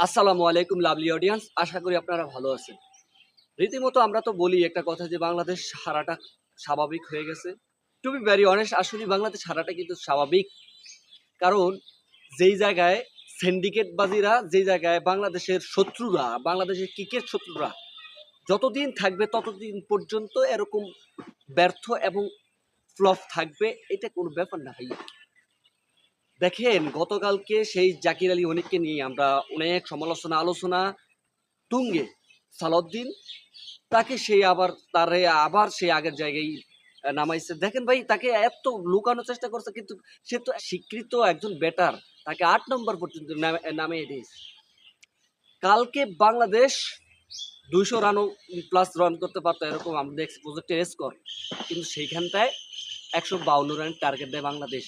আসসালামু আলাইকুম lovely audience, আশা করি আপনারা ভালো আছেন। রীতিমতো আমরা তো বলি একটা কথা যে বাংলাদেশ হারাটা স্বাভাবিক হয়ে গেছে। টু বি ভেরি অনেস্ট, আসলে বাংলাদেশ হারাটা কিন্তু স্বাভাবিক। কারণ যেই জায়গায় সিন্ডিকেটবাজিরা, যেই জায়গায় বাংলাদেশের শত্রুরা, বাংলাদেশের ক্রিকেট শত্রুরা যতদিন থাকবে ততদিন পর্যন্ত এরকম ব্যর্থ এবং ফ্লপ থাকবে, এটা কোনো ব্যাপার না ভাইয়া। দেখেন গতকালকে সেই জাকির আলী অনিককে নিয়ে আমরা অনেক সমালোচনা আলোচনা তুঙ্গে। সালাউদ্দিন তাকে সেই আবার সেই আগের জায়গায় নামাইছে। দেখেন ভাই, তাকে এত লুকানোর চেষ্টা করছে, কিন্তু সে তো স্বীকৃত একজন ব্যাটার। তাকে ৮ নম্বর পর্যন্ত নামিয়ে দিয়েছে। কালকে বাংলাদেশ ২০০ রানও প্লাস রান করতে পারতো, এরকম আমরা দেখছি প্রজেক্টের স্কোর। কিন্তু সেইখানটায় ১৫২ রান টার্গেট দেয় বাংলাদেশ।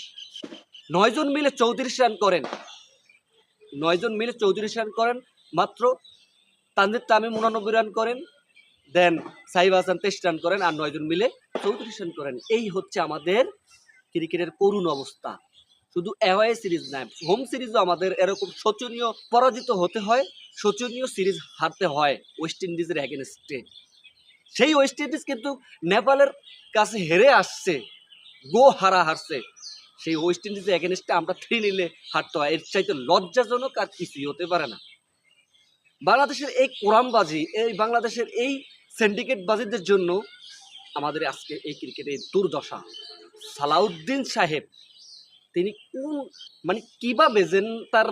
৯ জন মিলে ৩৪ রান করেন। ৯ জন মিলে ৩৪ রান করেন। মাত্র তানজিদ তামিম ৮৯ রান করেন, দেন সাইব হাসান ২৩ রান করেন, আর ৯ জন মিলে ৩৪ রান করেন। এই হচ্ছে আমাদের ক্রিকেটের করুণ অবস্থা। শুধু অ্যাওয়ে সিরিজ নয়, হোম সিরিজও আমাদের এরকম শোচনীয় পরাজিত হতে হয়, শোচনীয় সিরিজ হারতে হয় ওয়েস্ট ইন্ডিজের এগেনস্টে। সেই ওয়েস্ট ইন্ডিজ কিন্তু নেপালের কাছে হেরে আসছে, হারছে। সেই ওয়েস্ট ইন্ডিজের এগেনস্টে আমরা 3-0 হারতে হয়। এর চাইতে লজ্জাজনক আর কিছুই হতে পারে না। বাংলাদেশের এই কোরামবাজি, এই বাংলাদেশের এই সিন্ডিকেট বাজিদের জন্য আমাদের আজকে এই ক্রিকেটের দুর্দশা। সালাউদ্দিন সাহেব তিনি কোন কিভাবে যেন তার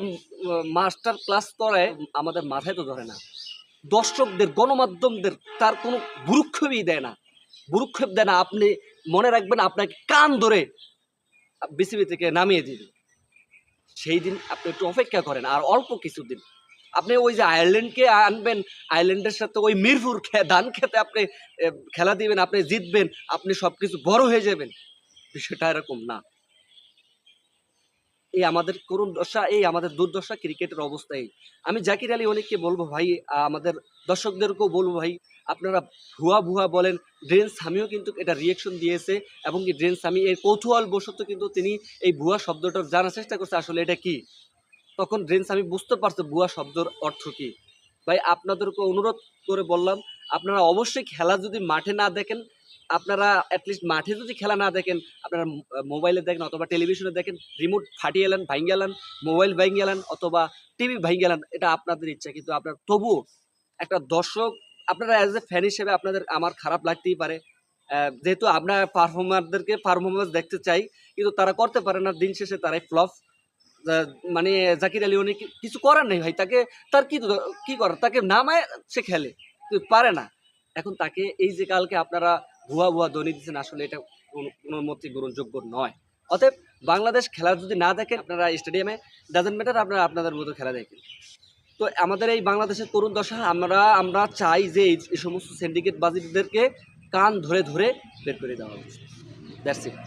মাস্টার ক্লাস করে আমাদের মাথায় তো ধরে না। দর্শকদের, গণমাধ্যমদের তার কোনো ভ্রুক্ষেপই দেয় না, ভ্রুক্ষেপ দেয় না। আপনি মনে রাখবেন, আপনাকে কান ধরে বিসিবি থেকে নামিয়ে দিবে। সেই দিন আপনি একটু অপেক্ষা করেন, আর অল্প কিছুদিন। আপনি ওই যে আয়ারল্যান্ডকে আনবেন, আয়ারল্যান্ডের সাথে ওই মিরপুর ধান খেতে আপনি খেলা দিবেন, আপনি জিতবেন, আপনি সবকিছু বড় হয়ে যাবেন। বিষয়টা এরকম না। এই আমাদের করুণ দশা, এই আমাদের দুর্দশা ক্রিকেটের অবস্থায়। আমি জাকির আলী অনেককে বলবো ভাই, আমাদের দর্শকদেরকেও বলবো ভাই, আপনারা ভুয়া বলেন। ড্রেন সামিও কিন্তু এটা রিয়েকশন দিয়েছে, এবং কি ড্রেন সামি এর কৌতূহল বশত কিন্তু তিনি এই ভুয়া শব্দটা জানার চেষ্টা করছে আসলে এটা কি। তখন ড্রেন্স আমি বুঝতে পারছি ভুয়া শব্দের অর্থ কি। ভাই আপনাদেরকে অনুরোধ করে বললাম, আপনারা অবশ্যই খেলা যদি মাঠে না দেখেন, আপনারা অ্যাটলিস্ট মাঠে যদি খেলা না দেখেন, আপনারা মোবাইলে দেখেন অথবা টেলিভিশনে দেখেন, রিমোট ফাটিয়ে এলেন, ভাঙ্গে এলেন, মোবাইল ভাঙ্গে এলেন অথবা টিভি ভাঙ্গে এলেন, এটা আপনাদের ইচ্ছা। কিন্তু আপনার তবুও একটা দর্শক, আপনারা অ্যাজ এ ফ্যান হিসেবে আপনাদের আমার খারাপ লাগতেই পারে, যেহেতু আমরা পারফরমেন্স দেখতে চাই, কিন্তু তারা করতে পারে না। দিন শেষে তারাই ফ্লপ। জাকির আলী অনেক কিছু করার নেই ভাই, তাকে তার কি করার, তাকে নামায় সে খেলে, কিন্তু পারে না। এখন তাকে এই যে কালকে আপনারা ভুয়া ধ্বনি দিচ্ছেন, আসলে এটা কোনো মতে গ্রহণযোগ্য নয়। অতএব বাংলাদেশ খেলা যদি না দেখেন, আপনারা স্টেডিয়ামে ডাজেন্ট ম্যাটার, আপনারা আপনাদের মতো খেলা দেখেন। তো আমাদের এই বাংলাদেশের তরুণ দশা, আমরা চাই যে এই সমস্ত সিন্ডিকেট বাজিদেরকে কান ধরে বের করে দেওয়া উচিত। That's it.